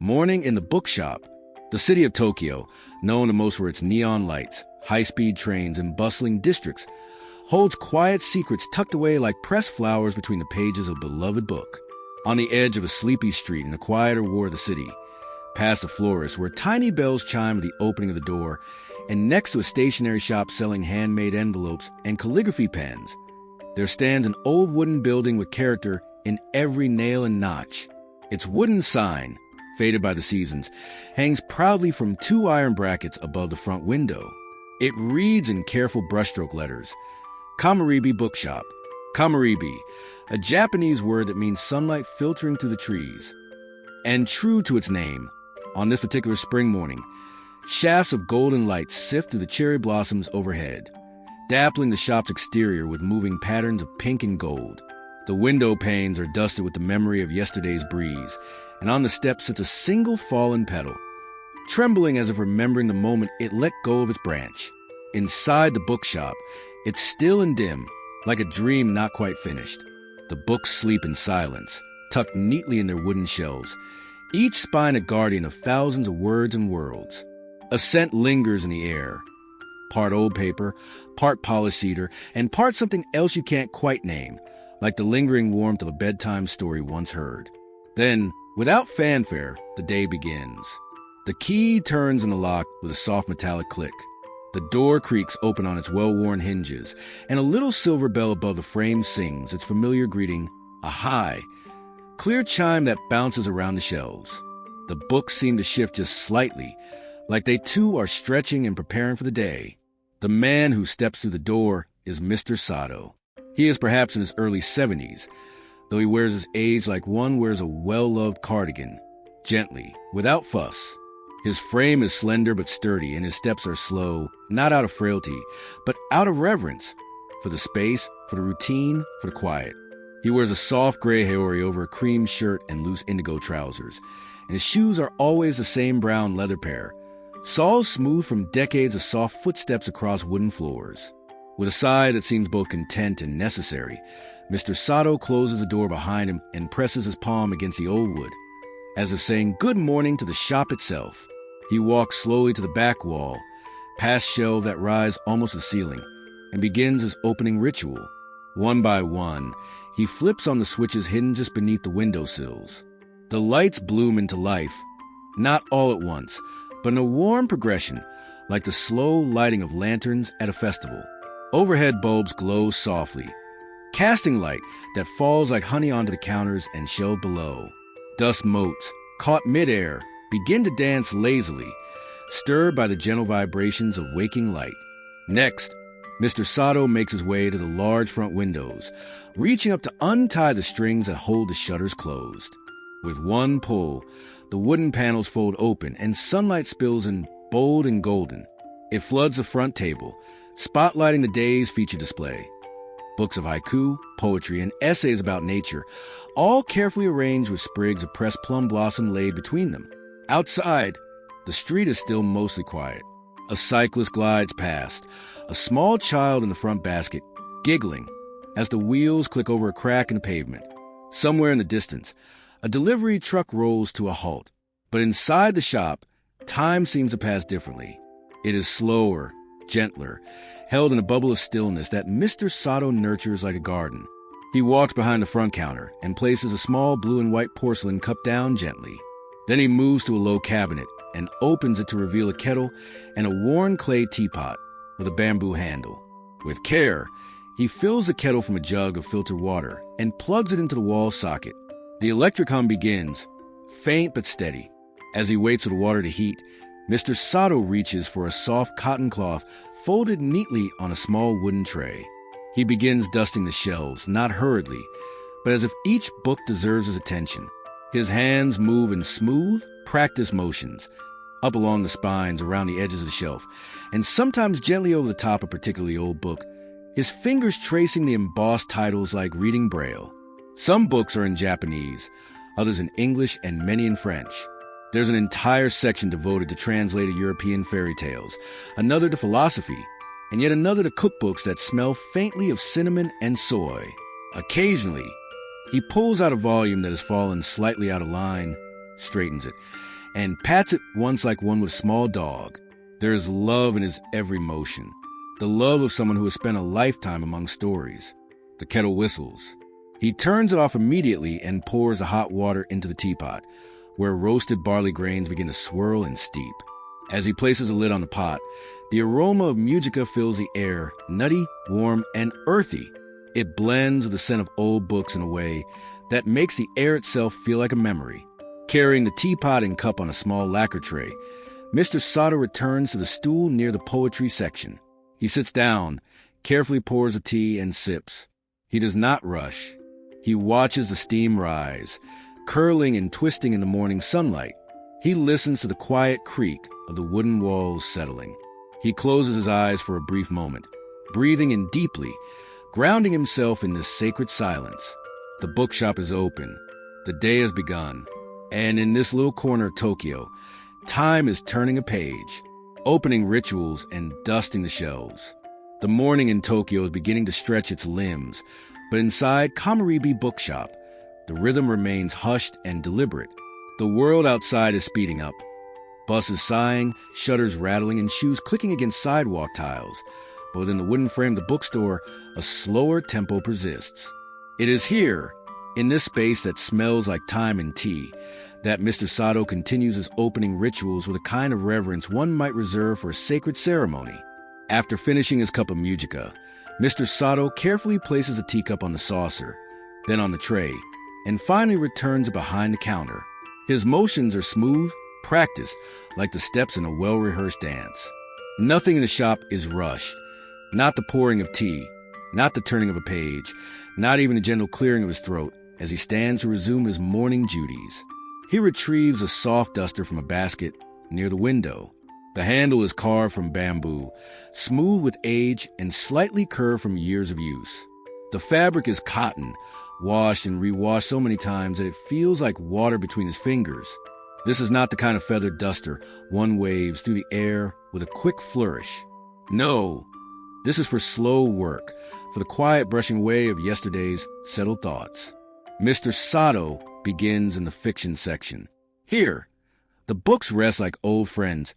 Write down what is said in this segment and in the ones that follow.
Morning in the bookshop. The city of Tokyo, known the most for its neon lights, high-speed trains, and bustling districts, holds quiet secrets tucked away like pressed flowers between the pages of a beloved book. On the edge of a sleepy street in the quieter ward of the city, past a florist where tiny bells chime with the opening of the door, and next to a stationery shop selling handmade envelopes and calligraphy pens, there stands an old wooden building with character in every nail and notch. Its wooden sign, faded by the seasons, hangs proudly from two iron brackets above the front window. It reads in careful brushstroke letters, Komorebi Bookshop. Komorebi, a Japanese word that means sunlight filtering through the trees. And true to its name, on this particular spring morning, shafts of golden light sift through the cherry blossoms overhead, dappling the shop's exterior with moving patterns of pink and gold. The window panes are dusted with the memory of yesterday's breeze, and on the steps sits a single fallen petal, trembling as if remembering the moment it let go of its branch. Inside the bookshop, it's still and dim, like a dream not quite finished. The books sleep in silence, tucked neatly in their wooden shelves, each spine a guardian of thousands of words and worlds. A scent lingers in the air, part old paper, part polished cedar, and part something else you can't quite name, like the lingering warmth of a bedtime story once heard. Then, without fanfare, the day begins. The key turns in the lock with a soft metallic click. The door creaks open on its well-worn hinges, and a little silver bell above the frame sings its familiar greeting, a high, clear chime that bounces around the shelves. The books seem to shift just slightly, like they too are stretching and preparing for the day. The man who steps through the door is Mr. Sato. He is perhaps in his early 70s, though he wears his age like one wears a well-loved cardigan, gently, without fuss. His frame is slender but sturdy, and his steps are slow, not out of frailty, but out of reverence, for the space, for the routine, for the quiet. He wears a soft gray haori over a cream shirt and loose indigo trousers, and his shoes are always the same brown leather pair, soles smooth from decades of soft footsteps across wooden floors. With a sigh that seems both content and necessary, Mr. Sato closes the door behind him and presses his palm against the old wood, as if saying good morning to the shop itself. He walks slowly to the back wall, past shelves that rise almost to the ceiling, and begins his opening ritual. One by one, he flips on the switches hidden just beneath the windowsills. The lights bloom into life, not all at once, but in a warm progression, like the slow lighting of lanterns at a festival. Overhead bulbs glow softly, casting light that falls like honey onto the counters and shelves below. Dust motes, caught midair, begin to dance lazily, stirred by the gentle vibrations of waking light. Next, Mr. Sato makes his way to the large front windows, reaching up to untie the strings that hold the shutters closed. With one pull, the wooden panels fold open and sunlight spills in bold and golden. It floods the front table, spotlighting the day's feature display. Books of haiku, poetry, and essays about nature, all carefully arranged with sprigs of pressed plum blossom laid between them. Outside, the street is still mostly quiet. A cyclist glides past, a small child in the front basket, giggling as the wheels click over a crack in the pavement. Somewhere in the distance, a delivery truck rolls to a halt. But inside the shop, time seems to pass differently. It is slower, gentler, held in a bubble of stillness that Mr. Sato nurtures like a garden. He walks behind the front counter and places a small blue and white porcelain cup down gently. Then he moves to a low cabinet and opens it to reveal a kettle and a worn clay teapot with a bamboo handle. With care, he fills the kettle from a jug of filtered water and plugs it into the wall socket. The electric hum begins, faint but steady. As he waits for the water to heat, Mr. Sato reaches for a soft cotton cloth folded neatly on a small wooden tray. He begins dusting the shelves, not hurriedly, but as if each book deserves his attention. His hands move in smooth, practiced motions, up along the spines, around the edges of the shelf, and sometimes gently over the top of a particularly old book, his fingers tracing the embossed titles like reading Braille. Some books are in Japanese, others in English, and many in French. There's an entire section devoted to translated European fairy tales, another to philosophy, and yet another to cookbooks that smell faintly of cinnamon and soy. Occasionally, he pulls out a volume that has fallen slightly out of line straightens it, and pats it once like one with a small dog. There is love in his every motion, the love of someone who has spent a lifetime among stories. The kettle whistles. He turns it off immediately and pours the hot water into the teapot, where roasted barley grains begin to swirl and steep. As he places a lid on the pot, the aroma of musica fills the air, nutty, warm, and earthy. It blends with the scent of old books in a way that makes the air itself feel like a memory. Carrying the teapot and cup on a small lacquer tray, Mr. Sato returns to the stool near the poetry section. He sits down, carefully pours the tea, and sips. He does not rush. He watches the steam rise, curling and twisting in the morning sunlight. He listens to the quiet creak of the wooden walls settling. He closes his eyes for a brief moment, breathing in deeply, grounding himself in this sacred silence. The bookshop is open. The day has begun. And in this little corner of Tokyo, time is turning a page, opening rituals and dusting the shelves. The morning in Tokyo is beginning to stretch its limbs, but inside Komorebi Bookshop, the rhythm remains hushed and deliberate. The world outside is speeding up. Buses sighing, shutters rattling, and shoes clicking against sidewalk tiles. But within the wooden frame of the bookstore, a slower tempo persists. It is here, in this space that smells like time and tea, that Mr. Sato continues his opening rituals with a kind of reverence one might reserve for a sacred ceremony. After finishing his cup of musica, Mr. Sato carefully places a teacup on the saucer, then on the tray, and finally returns it behind the counter. His motions are smooth, practiced, like the steps in a well-rehearsed dance. Nothing in the shop is rushed, not the pouring of tea, not the turning of a page, not even the gentle clearing of his throat as he stands to resume his morning duties. He retrieves a soft duster from a basket near the window. The handle is carved from bamboo, smooth with age and slightly curved from years of use. The fabric is cotton, washed and rewashed so many times that it feels like water between his fingers. This is not the kind of feathered duster one waves through the air with a quick flourish. No, this is for slow work, for the quiet brushing away of yesterday's settled thoughts. Mr. Sato begins in the fiction section. Here, the books rest like old friends,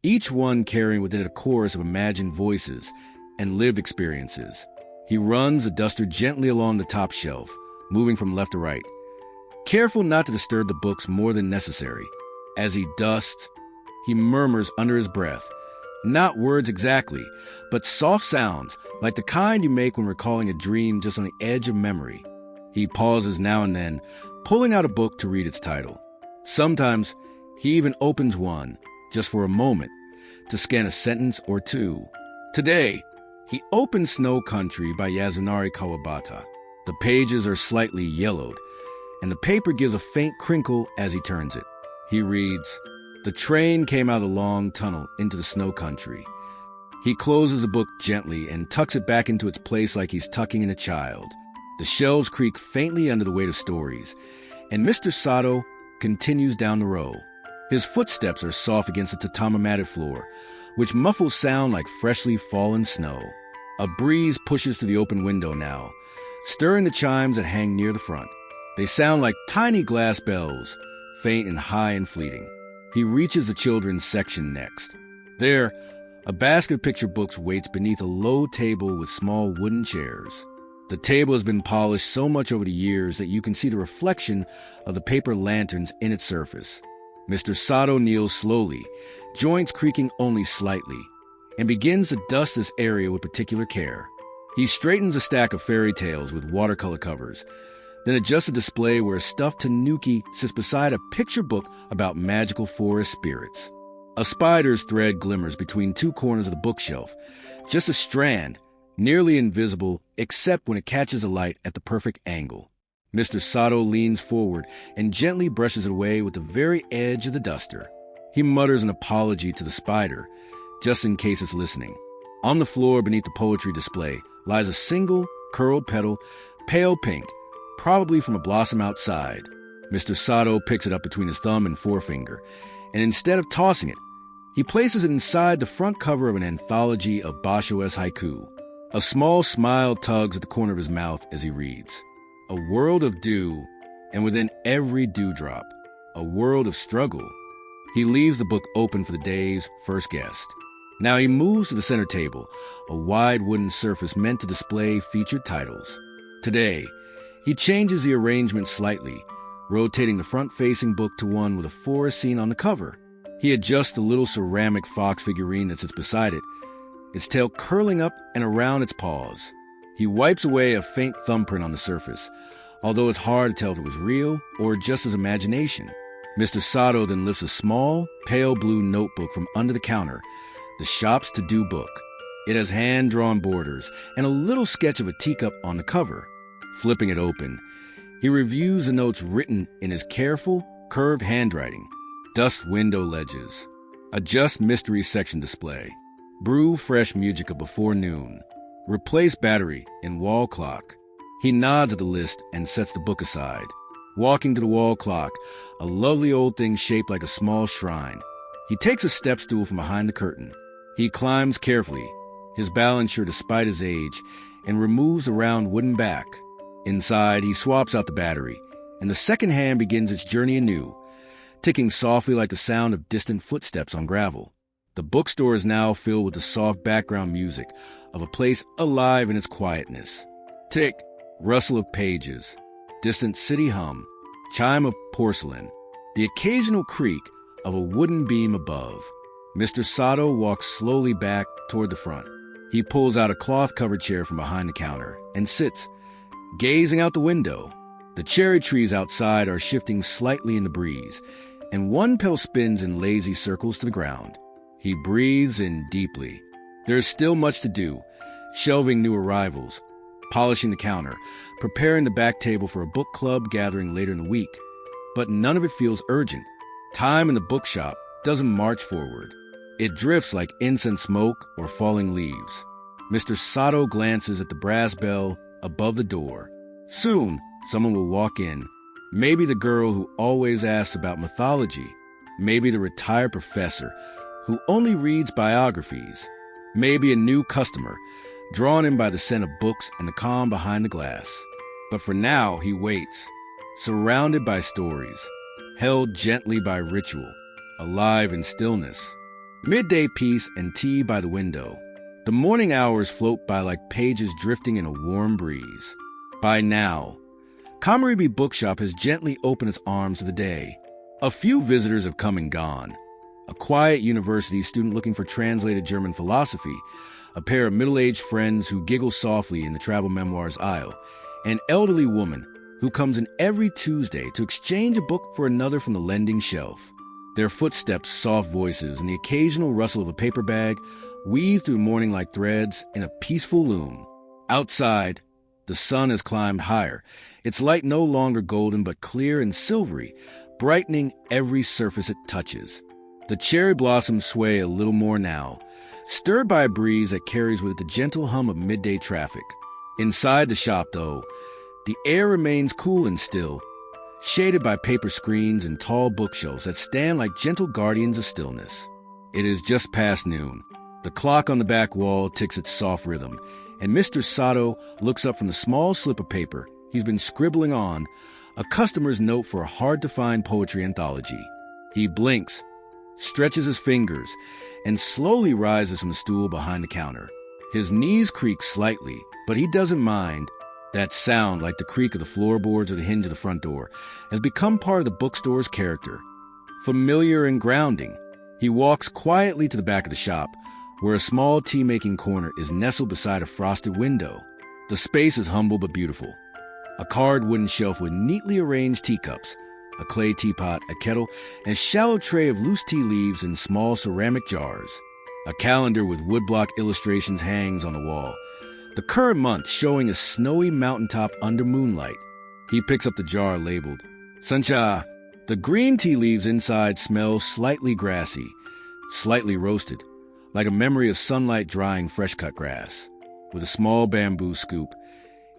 each one carrying within it a chorus of imagined voices and lived experiences. He runs the duster gently along the top shelf, moving from left to right, careful not to disturb the books more than necessary. As he dusts, he murmurs under his breath, not words exactly, but soft sounds like the kind you make when recalling a dream just on the edge of memory. He pauses now and then, pulling out a book to read its title. Sometimes he even opens one, just for a moment, to scan a sentence or two. Today, he opens Snow Country by Yasunari Kawabata. The pages are slightly yellowed, and the paper gives a faint crinkle as he turns it. He reads, "The train came out of the long tunnel into the snow country." He closes the book gently and tucks it back into its place like he's tucking in a child. The shelves creak faintly under the weight of stories, and Mr. Sato continues down the row. His footsteps are soft against the tatami-matted floor, which muffles sound like freshly fallen snow. A breeze pushes through the open window now, stirring the chimes that hang near the front. They sound like tiny glass bells, faint and high and fleeting. He reaches the children's section next. There, a basket of picture books waits beneath a low table with small wooden chairs. The table has been polished so much over the years that you can see the reflection of the paper lanterns in its surface. Mr. Sato kneels slowly, joints creaking only slightly, and begins to dust this area with particular care. He straightens a stack of fairy tales with watercolor covers, then adjusts a display where a stuffed tanuki sits beside a picture book about magical forest spirits. A spider's thread glimmers between two corners of the bookshelf, just a strand, nearly invisible except when it catches the light at the perfect angle. Mr. Sato leans forward and gently brushes it away with the very edge of the duster. He mutters an apology to the spider, just in case it's listening. On the floor beneath the poetry display lies a single curled petal, pale pink, probably from a blossom outside. Mr. Sato picks it up between his thumb and forefinger, and instead of tossing it, he places it inside the front cover of an anthology of Basho-esque haiku. A small smile tugs at the corner of his mouth as he reads. A world of dew, and within every dewdrop, a world of struggle. He leaves the book open for the day's first guest. Now he moves to the center table, a wide wooden surface meant to display featured titles. Today, he changes the arrangement slightly, rotating the front-facing book to one with a forest scene on the cover. He adjusts the little ceramic fox figurine that sits beside it, its tail curling up and around its paws. He wipes away a faint thumbprint on the surface, although it's hard to tell if it was real or just his imagination. Mr. Sato then lifts a small, pale blue notebook from under the counter, the shop's to-do book. It has hand-drawn borders and a little sketch of a teacup on the cover. Flipping it open, he reviews the notes written in his careful, curved handwriting. Dust window ledges. Adjust mystery section display. Brew fresh musica before noon. Replace battery in wall clock. He nods at the list and sets the book aside. Walking to the wall clock, a lovely old thing shaped like a small shrine. He takes a step stool from behind the curtain. He climbs carefully, his balance sure despite his age, and removes the round wooden back. Inside, he swaps out the battery, and the second hand begins its journey anew, ticking softly like the sound of distant footsteps on gravel. The bookstore is now filled with the soft background music of a place alive in its quietness. Tick, rustle of pages, distant city hum, chime of porcelain, the occasional creak of a wooden beam above. Mr. Sato walks slowly back toward the front. He pulls out a cloth-covered chair from behind the counter and sits, gazing out the window. The cherry trees outside are shifting slightly in the breeze, and one petal spins in lazy circles to the ground. He breathes in deeply. There is still much to do, shelving new arrivals, polishing the counter, preparing the back table for a book club gathering later in the week. But none of it feels urgent. Time in the bookshop doesn't march forward. It drifts like incense smoke or falling leaves. Mr. Sato glances at the brass bell above the door. Soon, someone will walk in. Maybe the girl who always asks about mythology. Maybe the retired professor who only reads biographies. Maybe a new customer, drawn in by the scent of books and the calm behind the glass. But for now, he waits, surrounded by stories, held gently by ritual, alive in stillness. Midday peace and tea by the window. The morning hours float by like pages drifting in a warm breeze. By now, Komorebi Bookshop has gently opened its arms to the day. A few visitors have come and gone. A quiet university student looking for translated German philosophy, a pair of middle-aged friends who giggle softly in the travel memoirs aisle, an elderly woman who comes in every Tuesday to exchange a book for another from the lending shelf. Their footsteps, soft voices, and the occasional rustle of a paper bag weave through morning like threads in a peaceful loom. Outside, the sun has climbed higher, its light no longer golden but clear and silvery, brightening every surface it touches. The cherry blossoms sway a little more now, stirred by a breeze that carries with it the gentle hum of midday traffic. Inside the shop, though, the air remains cool and still, shaded by paper screens and tall bookshelves that stand like gentle guardians of stillness. It is just past noon. The clock on the back wall ticks its soft rhythm, and Mr. Sato looks up from the small slip of paper he's been scribbling on, a customer's note for a hard-to-find poetry anthology. He blinks, stretches his fingers, and slowly rises from the stool behind the counter. His knees creak slightly, but he doesn't mind. That sound, like the creak of the floorboards or the hinge of the front door, has become part of the bookstore's character. Familiar and grounding, he walks quietly to the back of the shop, where a small tea-making corner is nestled beside a frosted window. The space is humble but beautiful. A carved wooden shelf with neatly arranged teacups, a clay teapot, a kettle, and a shallow tray of loose tea leaves in small ceramic jars. A calendar with woodblock illustrations hangs on the wall, the current month showing a snowy mountaintop under moonlight. He picks up the jar labeled Sancha. The green tea leaves inside smell slightly grassy, slightly roasted, like a memory of sunlight drying fresh-cut grass. With a small bamboo scoop,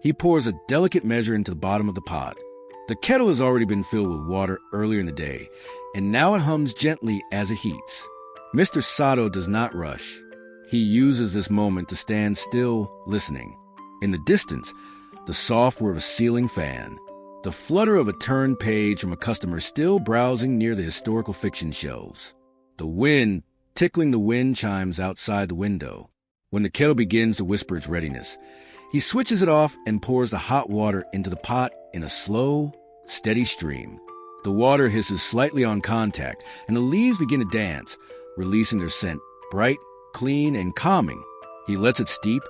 he pours a delicate measure into the bottom of the pot. The kettle has already been filled with water earlier in the day, and now it hums gently as it heats. Mr. Sato does not rush. He uses this moment to stand still, listening. In the distance, the soft whir of a ceiling fan. The flutter of a turned page from a customer still browsing near the historical fiction shelves. The wind tickling the wind chimes outside the window. When the kettle begins to whisper its readiness, he switches it off and pours the hot water into the pot in a slow, steady stream. The water hisses slightly on contact, and the leaves begin to dance, releasing their scent, bright, clean, and calming. He lets it steep,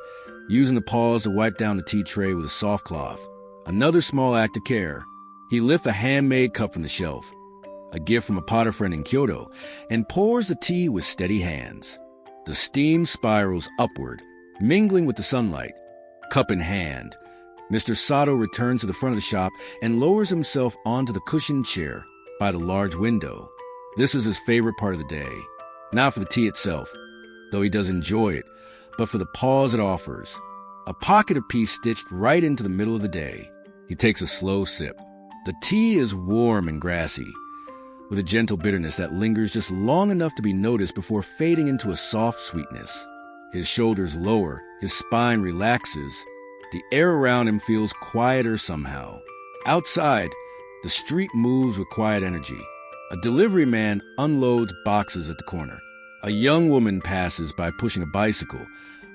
using the pause to wipe down the tea tray with a soft cloth. Another small act of care. He lifts a handmade cup from the shelf, a gift from a potter friend in Kyoto, and pours the tea with steady hands. The steam spirals upward, mingling with the sunlight. Cup in hand, Mr. Sato returns to the front of the shop and lowers himself onto the cushioned chair by the large window. This is his favorite part of the day. Not for the tea itself, though he does enjoy it, but for the pause it offers. A pocket of peace stitched right into the middle of the day. He takes a slow sip. The tea is warm and grassy, with a gentle bitterness that lingers just long enough to be noticed before fading into a soft sweetness. His shoulders lower, his spine relaxes. The air around him feels quieter somehow. Outside, the street moves with quiet energy. A delivery man unloads boxes at the corner. A young woman passes by pushing a bicycle,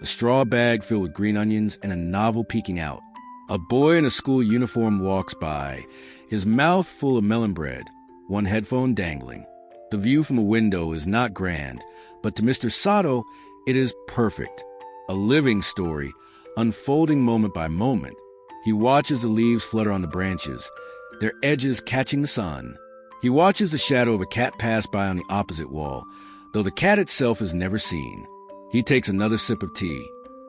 a straw bag filled with green onions and a novel peeking out. A boy in a school uniform walks by, his mouth full of melon bread, one headphone dangling. The view from the window is not grand, but to Mr. Sato, it is perfect. A living story, unfolding moment by moment. He watches the leaves flutter on the branches, their edges catching the sun. He watches the shadow of a cat pass by on the opposite wall, though the cat itself is never seen. He takes another sip of tea.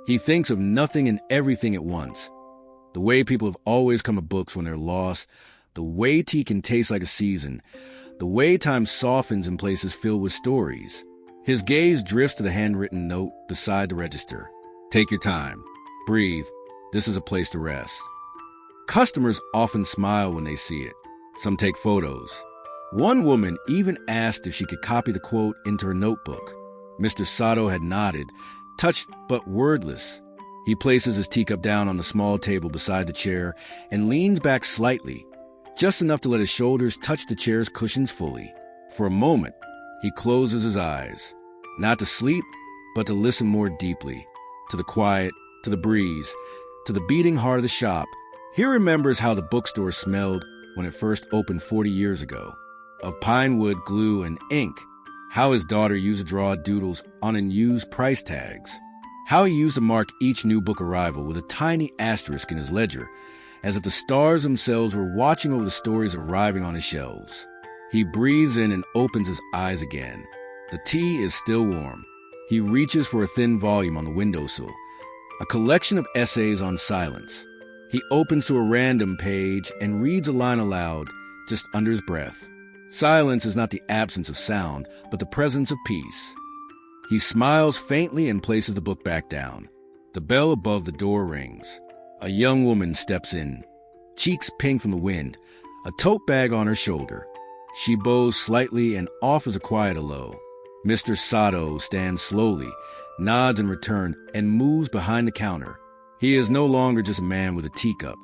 He thinks of nothing and everything at once. The way people have always come to books when they're lost, the way tea can taste like a season, the way time softens in places filled with stories. His gaze drifts to the handwritten note beside the register. Take your time. Breathe. This is a place to rest. Customers often smile when they see it. Some take photos. One woman even asked if she could copy the quote into her notebook. Mr. Sato had nodded, touched but wordless. He places his teacup down on the small table beside the chair and leans back slightly, just enough to let his shoulders touch the chair's cushions fully. For a moment, he closes his eyes, not to sleep, but to listen more deeply, to the quiet, to the breeze, to the beating heart of the shop. He remembers how the bookstore smelled when it first opened 40 years ago, of pine wood, glue, and ink, how his daughter used to draw doodles on unused price tags, how he used to mark each new book arrival with a tiny asterisk in his ledger, as if the stars themselves were watching over the stories arriving on his shelves. He breathes in and opens his eyes again. The tea is still warm. He reaches for a thin volume on the windowsill, a collection of essays on silence. He opens to a random page and reads a line aloud, just under his breath. Silence is not the absence of sound, but the presence of peace. He smiles faintly and places the book back down. The bell above the door rings. A young woman steps in, cheeks pink from the wind, a tote bag on her shoulder. She bows slightly and offers a quiet hello. Mr. Sato stands slowly, nods in return, and moves behind the counter. He is no longer just a man with a teacup.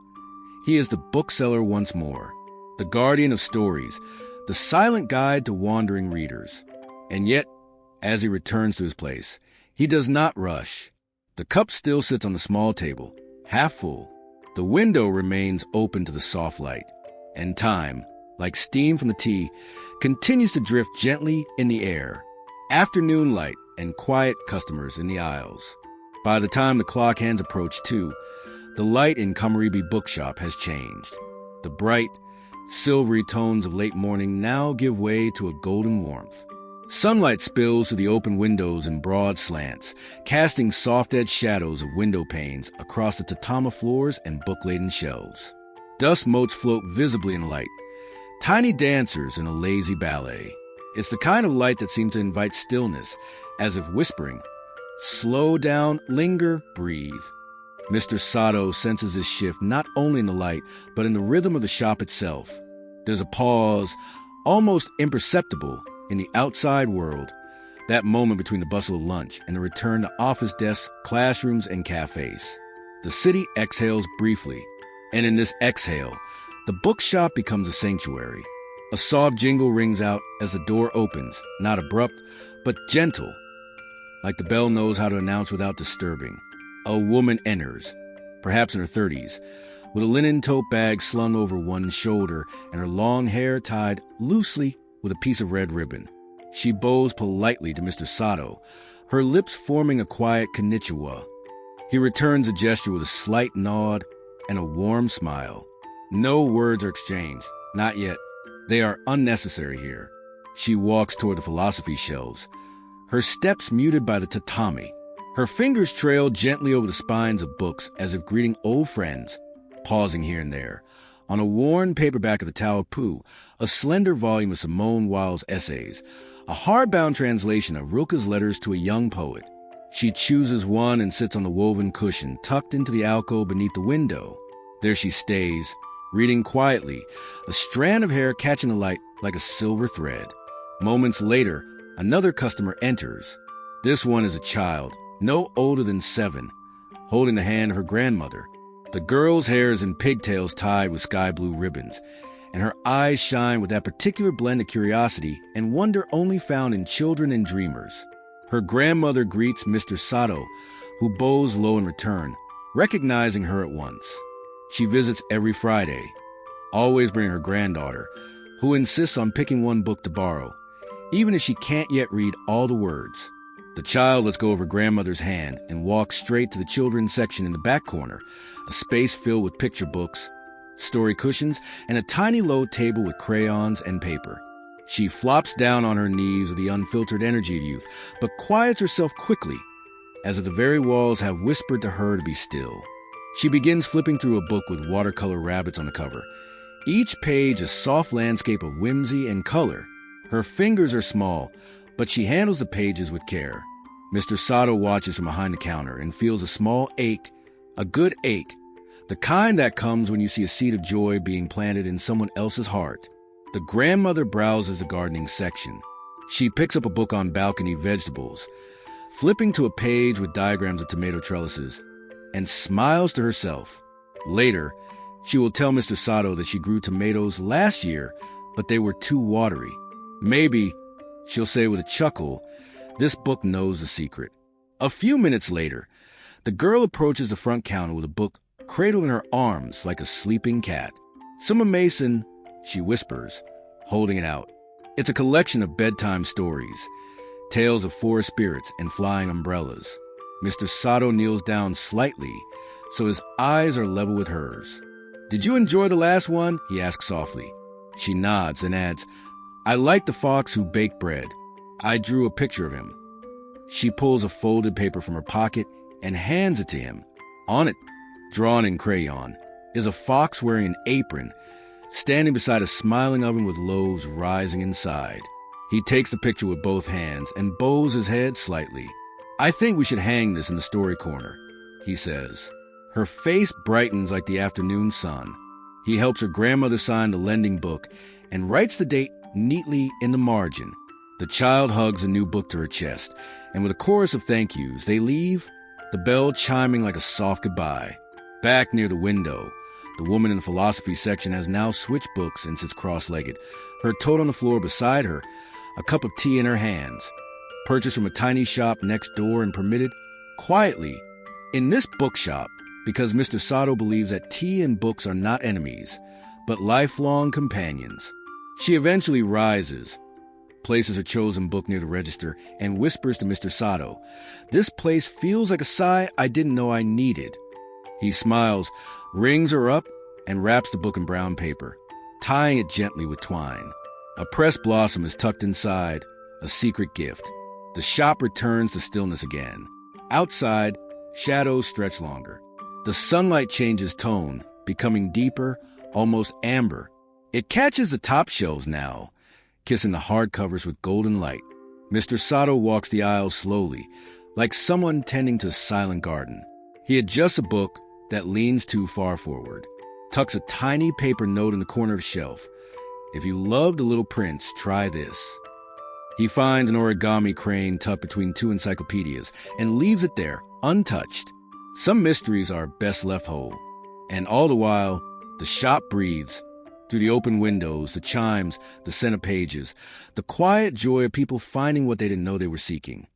He is the bookseller once more, the guardian of stories, the silent guide to wandering readers. And yet, as he returns to his place, he does not rush. The cup still sits on the small table, half full. The window remains open to the soft light, and time, like steam from the tea, continues to drift gently in the air. Afternoon light and quiet customers in the aisles. By the time the clock hands approach 2, the light in Komorebi Bookshop has changed. The bright, silvery tones of late morning now give way to a golden warmth. Sunlight spills through the open windows in broad slants, casting soft-edged shadows of window panes across the tatama floors and book-laden shelves. Dust motes float visibly in the light, tiny dancers in a lazy ballet. It's the kind of light that seems to invite stillness, as if whispering, slow down, linger, breathe. Mr. Sato senses his shift not only in the light, but in the rhythm of the shop itself. There's a pause, almost imperceptible, in the outside world, that moment between the bustle of lunch and the return to office desks, classrooms, and cafes. The city exhales briefly, and in this exhale, The bookshop becomes a sanctuary. A soft jingle rings out as the door opens, not abrupt, but gentle, like the bell knows how to announce without disturbing. A woman enters, perhaps in her 30s, with a linen tote bag slung over one shoulder and her long hair tied loosely with a piece of red ribbon. She bows politely to Mr. Sato, her lips forming a quiet konnichiwa. He returns a gesture with a slight nod and a warm smile. No words are exchanged, not yet. They are unnecessary here. She walks toward the philosophy shelves, her steps muted by the tatami. Her fingers trail gently over the spines of books as if greeting old friends, pausing here and there. On a worn paperback of the Tao of Pooh, a slender volume of Simone Weil's essays, a hardbound translation of Rilke's letters to a young poet. She chooses one and sits on the woven cushion tucked into the alcove beneath the window. There she stays, reading quietly, a strand of hair catching the light like a silver thread. Moments later, another customer enters. This one is a child, no older than 7, holding the hand of her grandmother. The girl's hair is in pigtails tied with sky blue ribbons, and her eyes shine with that particular blend of curiosity and wonder only found in children and dreamers. Her grandmother greets Mr. Sato, who bows low in return, recognizing her at once. She visits every Friday, always bringing her granddaughter, who insists on picking one book to borrow, even if she can't yet read all the words. The child lets go of her grandmother's hand and walks straight to the children's section in the back corner, a space filled with picture books, story cushions, and a tiny low table with crayons and paper. She flops down on her knees with the unfiltered energy of youth, but quiets herself quickly, as if the very walls have whispered to her to be still. She begins flipping through a book with watercolor rabbits on the cover, each page a soft landscape of whimsy and color. Her fingers are small, but she handles the pages with care. Mr. Sato watches from behind the counter and feels a small ache, a good ache, the kind that comes when you see a seed of joy being planted in someone else's heart. The grandmother browses the gardening section. She picks up a book on balcony vegetables, flipping to a page with diagrams of tomato trellises, and smiles to herself. Later, she will tell Mr. Sato that she grew tomatoes last year, but they were too watery. Maybe, she'll say with a chuckle, this book knows the secret. A few minutes later, the girl approaches the front counter with a book cradled in her arms like a sleeping cat. "Summa Mason," she whispers, holding it out. It's a collection of bedtime stories, tales of forest spirits and flying umbrellas. Mr. Sato kneels down slightly, so his eyes are level with hers. "Did you enjoy the last one?" he asks softly. She nods and adds, "I like the fox who baked bread. I drew a picture of him." She pulls a folded paper from her pocket and hands it to him. On it, drawn in crayon, is a fox wearing an apron, standing beside a smiling oven with loaves rising inside. He takes the picture with both hands and bows his head slightly. "I think we should hang this in the story corner," he says. Her face brightens like the afternoon sun. He helps her grandmother sign the lending book and writes the date neatly in the margin. The child hugs a new book to her chest, and with a chorus of thank yous, they leave, the bell chiming like a soft goodbye. Back near the window, the woman in the philosophy section has now switched books and sits cross-legged, her tote on the floor beside her, a cup of tea in her hands, purchased from a tiny shop next door and permitted, quietly, in this bookshop, because Mr. Sato believes that tea and books are not enemies, but lifelong companions. She eventually rises, places her chosen book near the register, and whispers to Mr. Sato, "This place feels like a sigh I didn't know I needed." He smiles, rings her up, and wraps the book in brown paper, tying it gently with twine. A pressed blossom is tucked inside, a secret gift. The shop returns to stillness again. Outside, shadows stretch longer. The sunlight changes tone, becoming deeper, almost amber. It catches the top shelves now, kissing the hardcovers with golden light. Mr. Sato walks the aisles slowly, like someone tending to a silent garden. He adjusts a book that leans too far forward, tucks a tiny paper note in the corner of the shelf. "If you love The Little Prince, try this." He finds an origami crane tucked between 2 encyclopedias and leaves it there, untouched. Some mysteries are best left whole. And all the while, the shop breathes, Through the open windows, the chimes, the scent of pages, the quiet joy of people finding what they didn't know they were seeking.